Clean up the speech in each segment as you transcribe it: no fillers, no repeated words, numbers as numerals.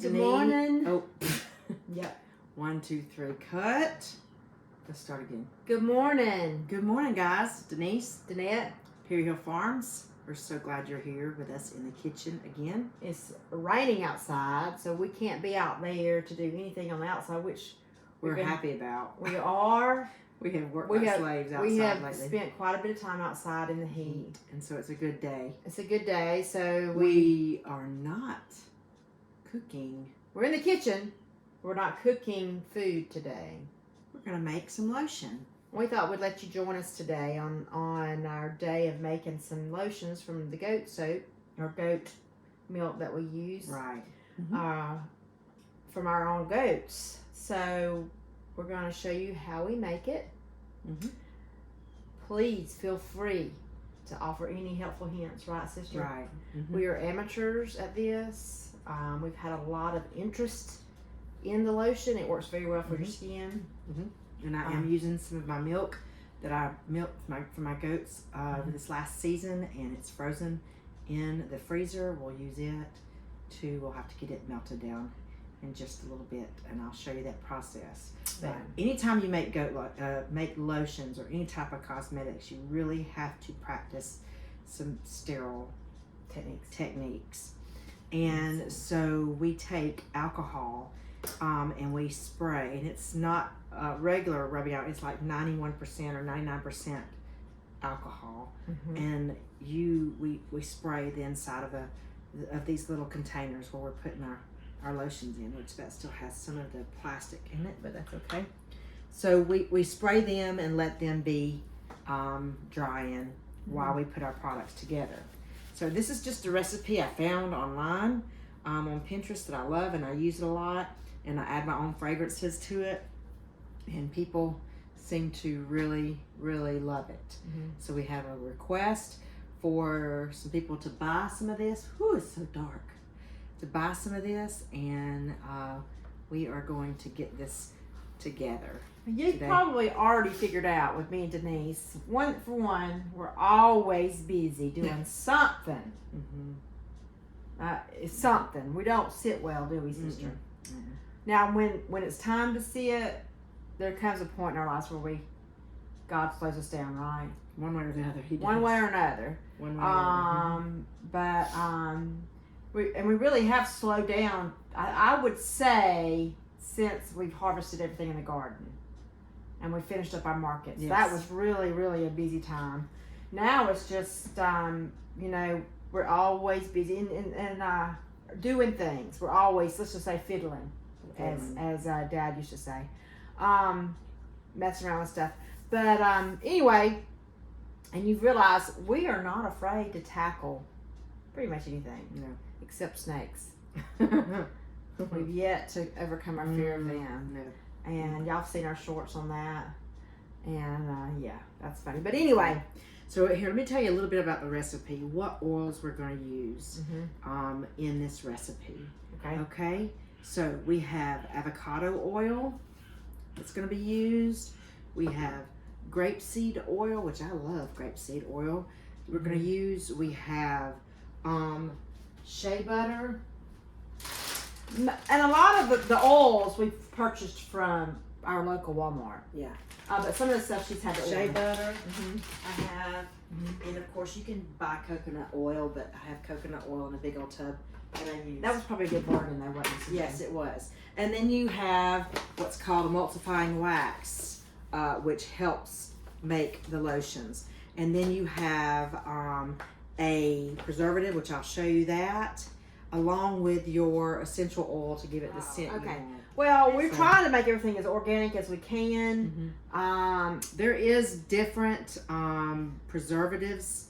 Good morning. Oh, Yep. 1, 2, 3, cut. Let's start again. Good morning. Good morning, guys. Denise, Danette. Perry Hill Farms. We're so glad you're here with us in the kitchen again. It's raining outside, so we can't be out there to do anything on the outside, which We're happy about. we are. We have worked like slaves outside We have lately. spent quite a bit of time outside in the heat. And so it's a good day. It's a good day, so We are not cooking. we're in the kitchen. We're not cooking food today. We're going to make some lotion. We thought we'd let you join us today on our day of making some lotions from the goat soap or goat milk that we use. Right. From our own goats. So we're going to show you how we make it. Mm-hmm. Please feel free to offer any helpful hints, right, sister? Right. Mm-hmm. We are amateurs at this. We've had a lot of interest in the lotion. It works very well for your skin. Mm-hmm. And I am using some of my milk that I milked for my goats this last season, and it's frozen in the freezer. We'll use it we'll have to get it melted down in just a little bit, and I'll show you that process. But Right. anytime you make make lotions or any type of cosmetics, you really have to practice some sterile techniques. And so we take alcohol and we spray, and it's not regular rubbing out. It's like 91% or 99% alcohol, and we spray the inside of these little containers where we're putting our lotions in, which that still has some of the plastic in it, but that's okay. So we spray them and let them be drying while we put our products together. So this is just a recipe I found online on Pinterest that I love, and I use it a lot, and I add my own fragrances to it, and people seem to really, really love it. So we have a request for some people to buy some of this. Whew, it's so dark. To buy some of this, and we are going to get this together. You've today. probably already figured out with me and Denise, for one, we're always busy doing something. It's something. We don't sit well, do we, sister? Now, when it's time to see it, there comes a point in our lives where God slows us down, right? One way or the other. He does. One way or another. One way or But we really have slowed down. I would say since we've harvested everything in the garden, and we finished up our markets. Yes. That was really, really a busy time. Now it's just we're always busy and doing things. We're always, let's just say, fiddling. As Dad used to say, messing around with stuff. But anyway, and you've realized we are not afraid to tackle pretty much anything, except snakes. We've yet to overcome our fear of them. No. And y'all have seen our shorts on that, and that's funny. But anyway, so here, let me tell you a little bit about the recipe. What oils we're going to use in this recipe. Okay. So we have avocado oil that's going to be used. We have grapeseed oil, which I love grapeseed oil. We're going to use. We have shea butter, and a lot of the oils we've purchased from our local Walmart. Yeah. But some of the stuff she's had to Shea order. butter. I have, and of course you can buy coconut oil, but I have coconut oil in a big old tub, and I use. That was probably a good bargain there, wasn't it? Yes, it was. And then you have what's called emulsifying wax, which helps make the lotions. And then you have a preservative, which I'll show you that, along with your essential oil to give it the scent you Okay. want. Well, we're trying to make everything as organic as we can. There is different preservatives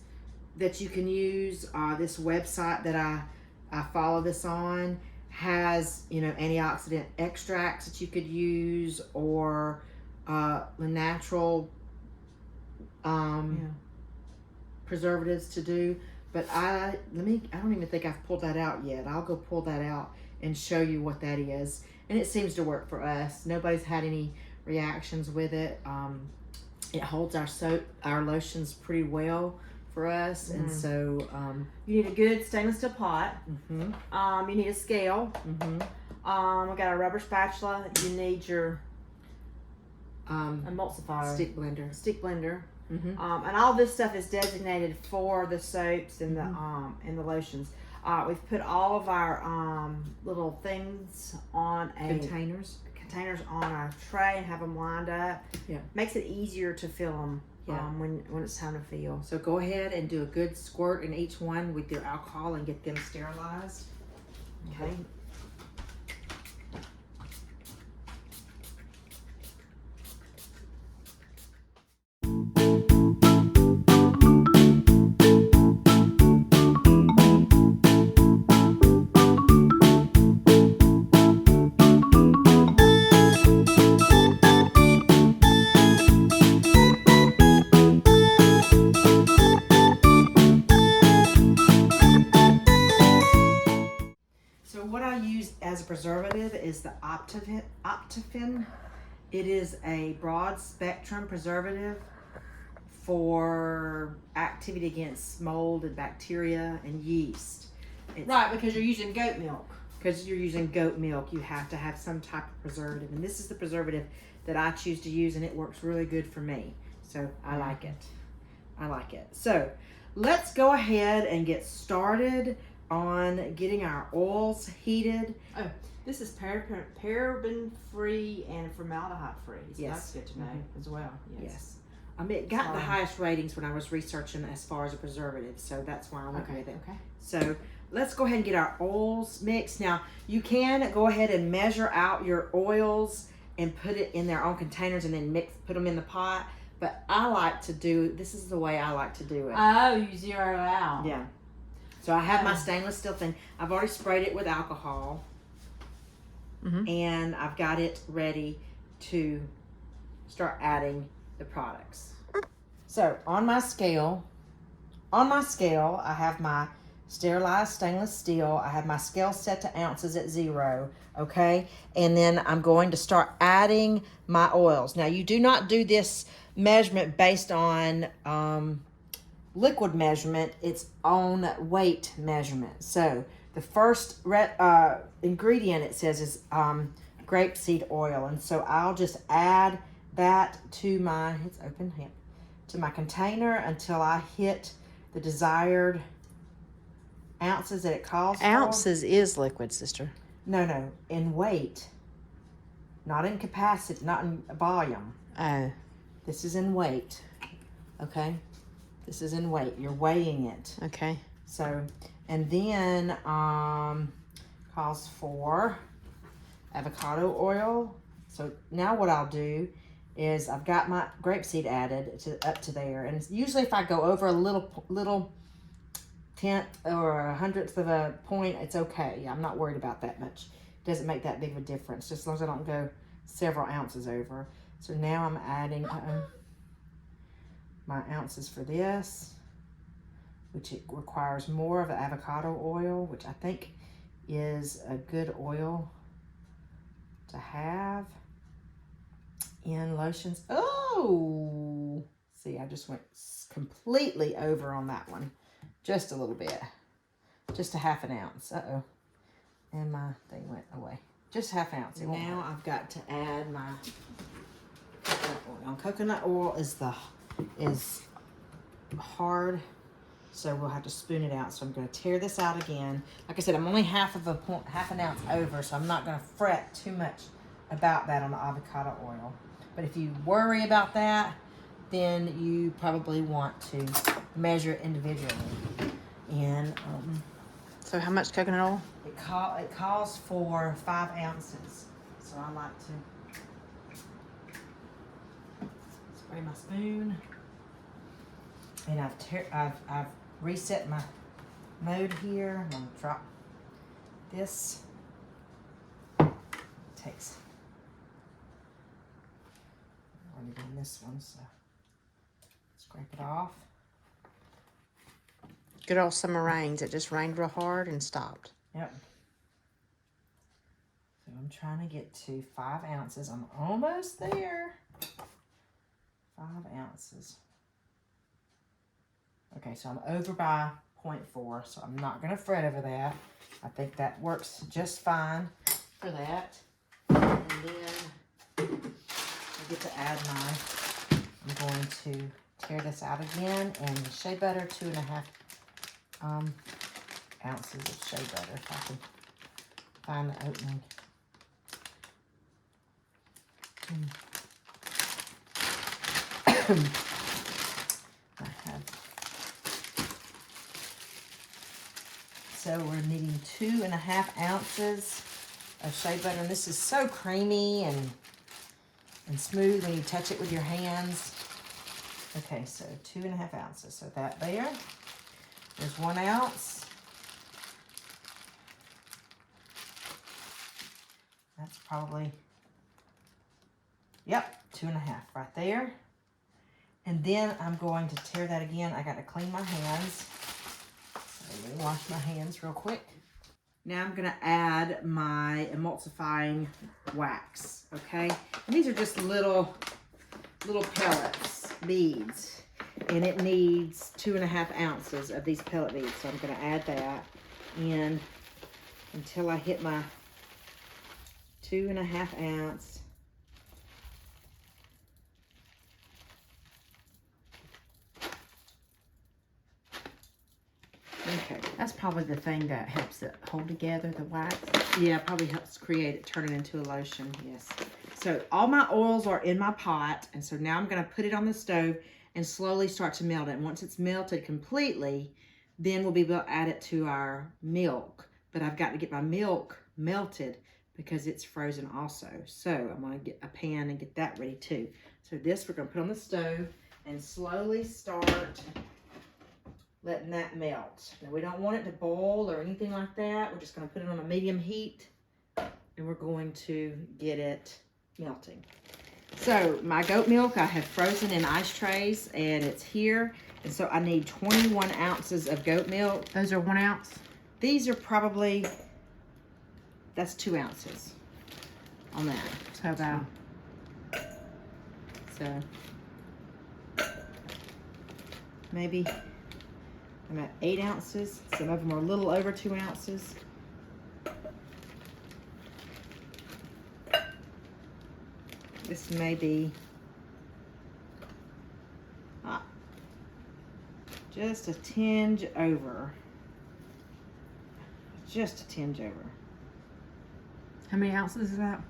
that you can use. This website that I follow this on has antioxidant extracts that you could use, or the natural preservatives to do. But I don't even think I've pulled that out yet. I'll go pull that out and show you what that is. And it seems to work for us. Nobody's had any reactions with it. It holds our lotions pretty well for us. And so you need a good stainless steel pot. You need a scale. We got a rubber spatula. You need your emulsifier, stick blender. And all this stuff is designated for the soaps and the lotions. We've put all of our little things on containers on a tray and have them lined up. Yeah, makes it easier to fill them. When it's time to fill. So go ahead and do a good squirt in each one with your alcohol and get them sterilized. Okay. As a preservative is the Optifin. It is a broad spectrum preservative for activity against mold and bacteria and yeast. Right, because you're using goat milk. Because you're using goat milk, you have to have some type of preservative. And this is the preservative that I choose to use, and it works really good for me. So I like it. So let's go ahead and get started on getting our oils heated. Oh, this is paraben free and formaldehyde free. So yes, that's good to know as well. Yes. I mean, it got the highest ratings when I was researching as far as a preservative, so that's why I went with it. Okay. So let's go ahead and get our oils mixed. Now you can go ahead and measure out your oils and put it in their own containers and then put them in the pot. But I like to do, this is the way I like to do it. Oh, you zero out. Yeah. So I have my stainless steel thing. I've already sprayed it with alcohol. And I've got it ready to start adding the products. So on my scale, I have my sterilized stainless steel. I have my scale set to ounces at 0, okay? And then I'm going to start adding my oils. Now you do not do this measurement based on liquid measurement, its own weight measurement. So the first ingredient it says is grapeseed oil, and so I'll just add that to my to my container until I hit the desired ounces that it calls for. Ounces is liquid, sister. No, in weight, not in capacity, not in volume. Oh, this is in weight. Okay. This is in weight. You're weighing it. Okay. So, and then calls for avocado oil. So now what I'll do is I've got my grapeseed added up to there, and usually if I go over a little tenth or a hundredth of a point, it's okay. I'm not worried about that much. It doesn't make that big of a difference, just as long as I don't go several ounces over. So now I'm adding my ounces for this, which it requires more of the avocado oil, which I think is a good oil to have in lotions. Oh, see, I just went completely over on that one. Just a little bit. Just a half an ounce. Uh-oh. And my thing went away. Just half an ounce. And now I've got to add my coconut oil. Coconut oil is hard, so we'll have to spoon it out. So I'm going to tear this out again. Like I said, I'm only half an ounce over, so I'm not going to fret too much about that on the avocado oil. But if you worry about that, then you probably want to measure it individually. And so how much coconut oil? It calls for 5 ounces. So I like to spray my spoon. And I've reset my mode here. I'm gonna drop this. Takes. I'm already done this one, so scrape it off. Good old summer rains. It just rained real hard and stopped. Yep. So I'm trying to get to 5 ounces. I'm almost there. 5 ounces. Okay, so I'm over by 0.4, so I'm not going to fret over that. I think that works just fine for that. And then I get to add I'm going to tear this out again, and shea butter, 2.5 ounces of shea butter, if I can find the opening. So we're needing 2.5 ounces of shea butter, and this is so creamy and smooth when you touch it with your hands. Okay, so 2.5 ounces. So that there's 1 ounce. That's probably, yep, 2.5 right there. And then I'm going to tear that again. I got to clean my hands. So let me wash my hands real quick. Now I'm going to add my emulsifying wax, okay? And these are just little pellets, beads. And it needs 2.5 ounces of these pellet beads. So I'm going to add that in until I hit my 2.5 ounce. Okay. That's probably the thing that helps it hold together, the wax. Yeah, probably helps create it, turn it into a lotion, yes. So all my oils are in my pot, and so now I'm going to put it on the stove and slowly start to melt it. And once it's melted completely, then we'll be able to add it to our milk. But I've got to get my milk melted because it's frozen also. So I'm going to get a pan and get that ready too. So this we're going to put on the stove and slowly start letting that melt. Now we don't want it to boil or anything like that. We're just going to put it on a medium heat and we're going to get it melting. So my goat milk I have frozen in ice trays and it's here. And so I need 21 ounces of goat milk. Those are 1 ounce? These are probably, that's 2 ounces on that. So about, so maybe I'm at 8 ounces. Some of them are a little over 2 ounces. This may be just a tinge over. Just a tinge over. how many ounces is that?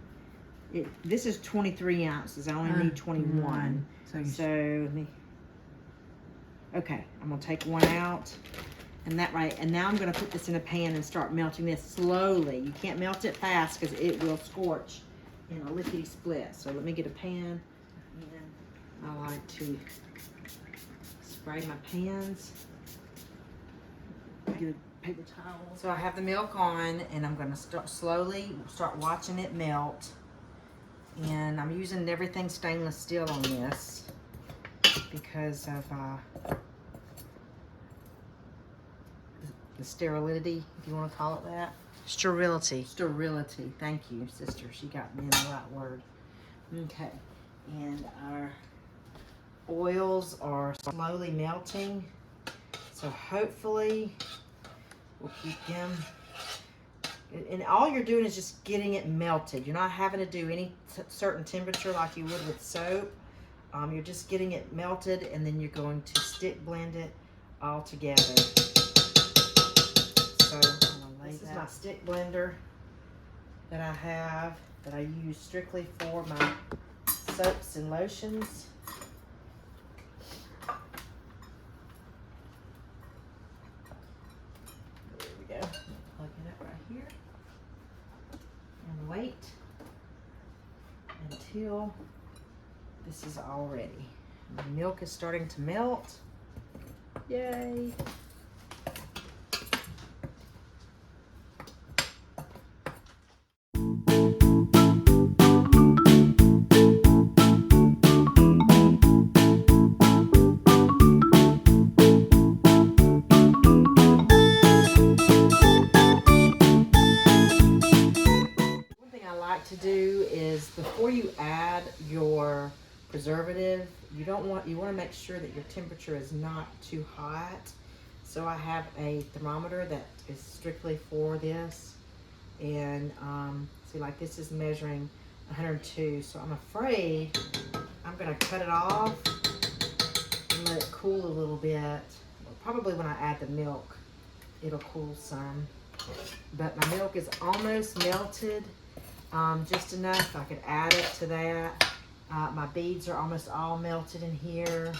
This is 23 ounces. I only need 21. So let me, okay, I'm gonna take 1 out. And that right, and now I'm gonna put this in a pan and start melting this slowly. You can't melt it fast because it will scorch in a lickety split. So let me get a pan. And I like to spray my pans. Get a paper towel. So I have the milk on and I'm gonna slowly start watching it melt. And I'm using everything stainless steel on this because of the sterility, if you want to call it that. Sterility. Sterility. Thank you, sister. She got me in the right word. Okay. And our oils are slowly melting. So hopefully we'll keep them. And all you're doing is just getting it melted. You're not having to do any certain temperature like you would with soap. You're just getting it melted and then you're going to stick blend it all together. So this is my stick blender that I have that I use strictly for my soaps and lotions. There we go. Plug it up right here. And wait until this is all ready. The milk is starting to melt. Yay! To do is before you add your preservative, you want to make sure that your temperature is not too hot. So I have a thermometer that is strictly for this, and see, like this is measuring 102. So I'm afraid I'm gonna cut it off and let it cool a little bit. Well, probably when I add the milk, it'll cool some. But my milk is almost melted, just enough I could add it to that. My beads are almost all melted in here,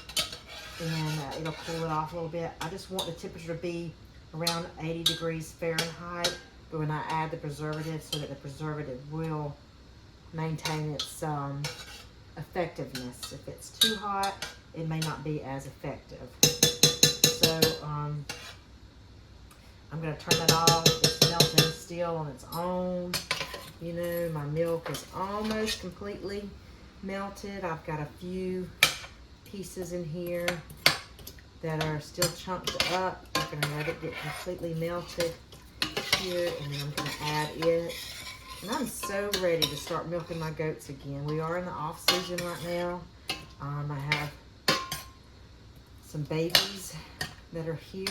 and it'll cool it off a little bit. I just want the temperature to be around 80 degrees Fahrenheit, but when I add the preservative, so that the preservative will maintain its effectiveness. If it's too hot, it may not be as effective. So I'm going to turn that off. It's melting still on its own. You know, my milk is almost completely melted. I've got a few pieces in here that are still chunked up. I'm going to let it get completely melted here, and then I'm going to add it. And I'm so ready to start milking my goats again. We are in the off season right now. I have some babies that are here,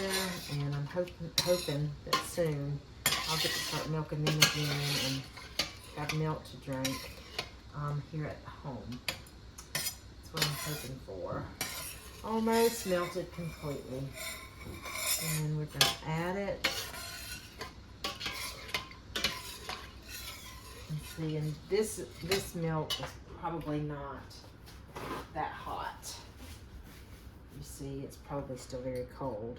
and I'm hoping that soon I'll get to start milking them again and have milk to drink here at home. That's what I'm hoping for. Almost melted completely. And then we're going to add it. And see, and this milk is probably not that hot. You see, it's probably still very cold.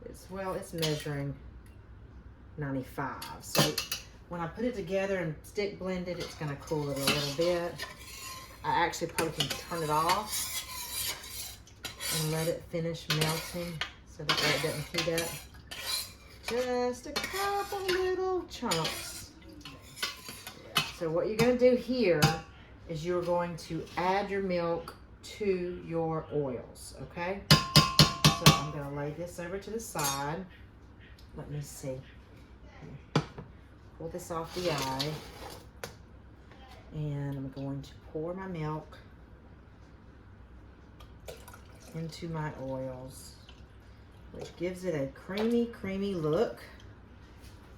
It's measuring 95. So when I put it together and stick blend it, it's going to cool it a little bit. I actually probably can turn it off and let it finish melting so that it doesn't heat up. Just a couple little chunks. So what you're going to do here is you're going to add your milk to your oils, okay? So I'm going to lay this over to the side. Let me see. Pull this off the eye. And I'm going to pour my milk into my oils, which gives it a creamy, creamy look.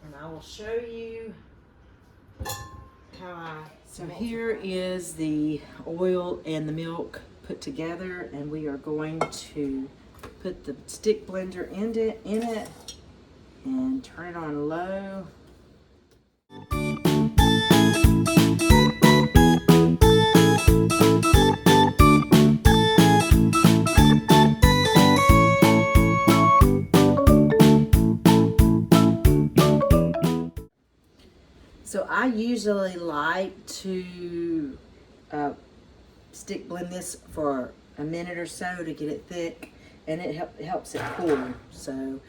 And I will show you how I... So here is the oil and the milk put together, and we are going to put the stick blender in it and turn it on low. So I usually like to stick blend this for a minute or so to get it thick, and it helps it cool. So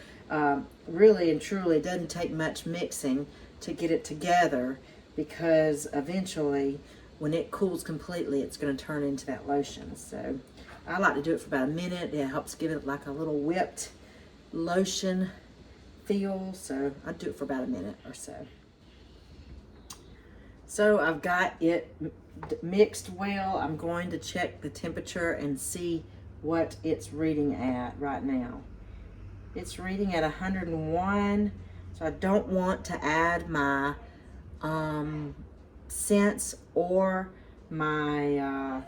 really and truly, it doesn't take much mixing to get it together, because eventually when it cools completely, it's going to turn into that lotion. So I like to do it for about a minute. It helps give it like a little whipped lotion feel. So I do it for about a minute or so. So I've got it mixed well. I'm going to check the temperature and see what it's reading at right now. It's reading at 101. So I don't want to add my scents or my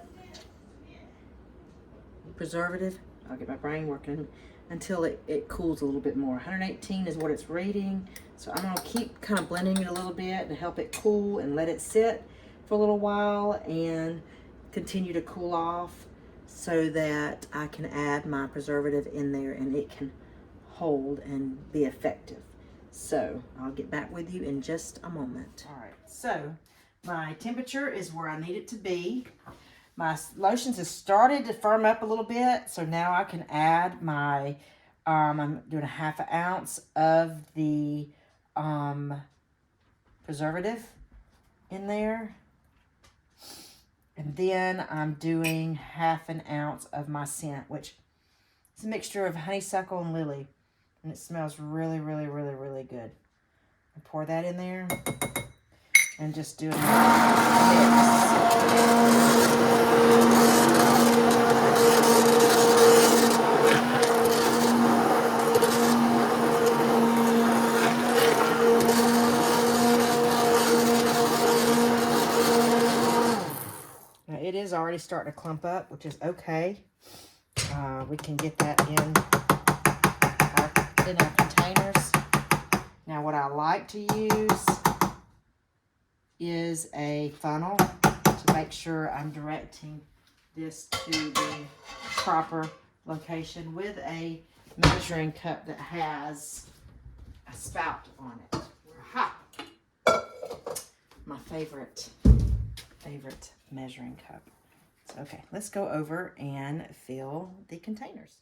preservative. I'll get my brain working until it cools a little bit more. 118 is what it's reading. So I'm going to keep kind of blending it a little bit to help it cool and let it sit for a little while and continue to cool off so that I can add my preservative in there and it can hold and be effective. So I'll get back with you in just a moment. All right, so my temperature is where I need it to be. My lotions have started to firm up a little bit, so now I can add my, I'm doing a ½ ounce of the preservative in there. And then I'm doing ½ ounce of my scent, which is a mixture of honeysuckle and lily. And it smells really, really, really, really good. I pour that in there. and just do a mix. Now it is already starting to clump up, which is okay. We can get that in our containers. Now what I like to use is a funnel to make sure I'm directing this to the proper location with a measuring cup that has a spout on it. Ha! My favorite measuring cup. So, okay, let's go over and fill the containers.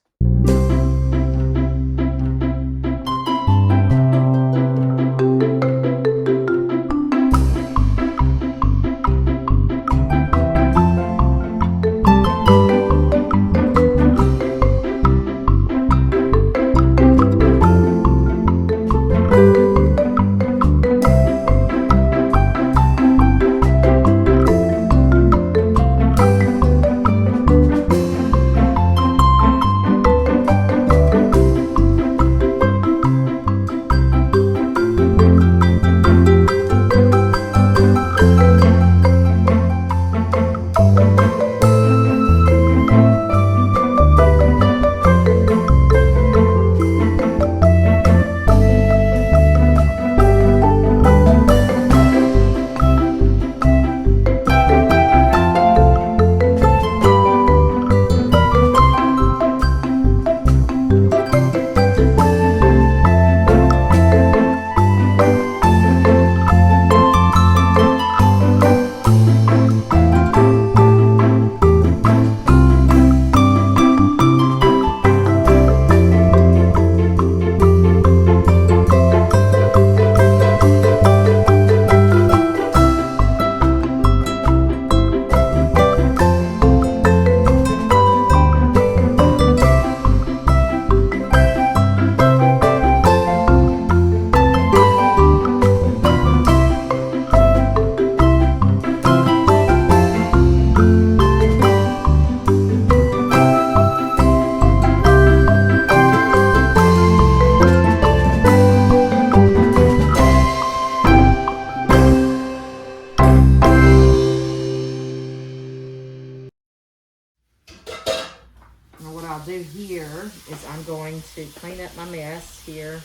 Do here is I'm going to clean up my mess here,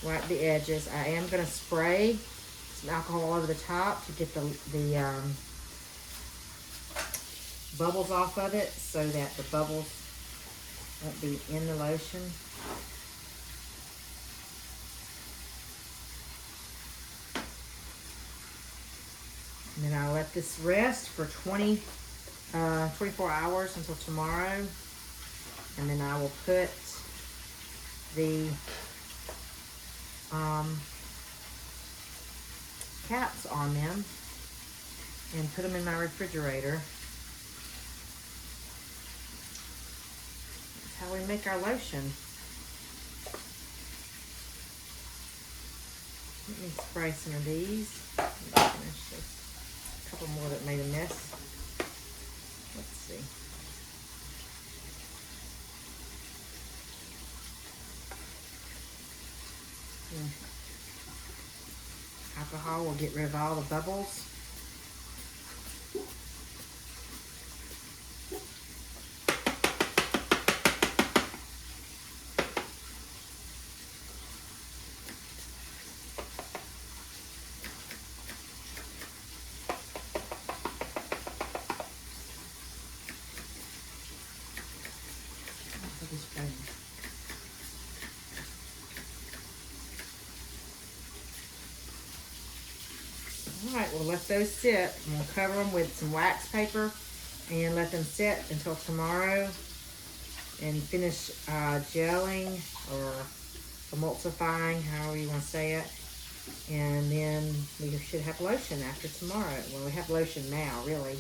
wipe the edges. I am going to spray some alcohol over the top to get the bubbles off of it so that the bubbles won't be in the lotion. And then I'll let this rest for 24 hours until tomorrow. And then I will put the caps on them and put them in my refrigerator. That's how we make our lotion. Let me spray some of these. Finish this. A couple more that made a mess. Let's see. Alcohol will get rid of all the bubbles. Alright, we'll let those sit. I'm going to cover them with some wax paper and let them sit until tomorrow and finish gelling or emulsifying, however you want to say it. And then we should have lotion after tomorrow. Well, we have lotion now, really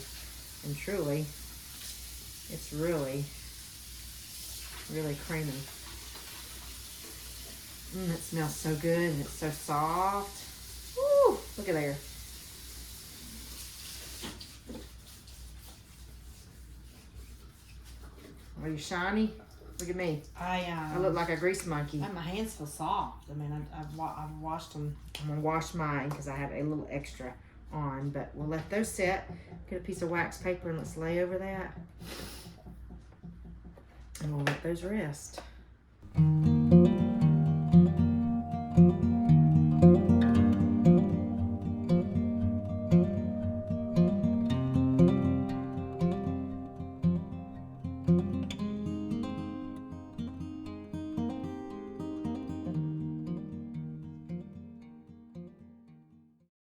and truly. It's really, really creamy. It smells so good and it's so soft. Woo! Look at there. Are you shiny? Look at me. I I look like a grease monkey. my hands feel soft. I mean, I've washed them. I'm gonna wash mine because I have a little extra on, but we'll let those set. Get a piece of wax paper and let's lay over that. And we'll let those rest.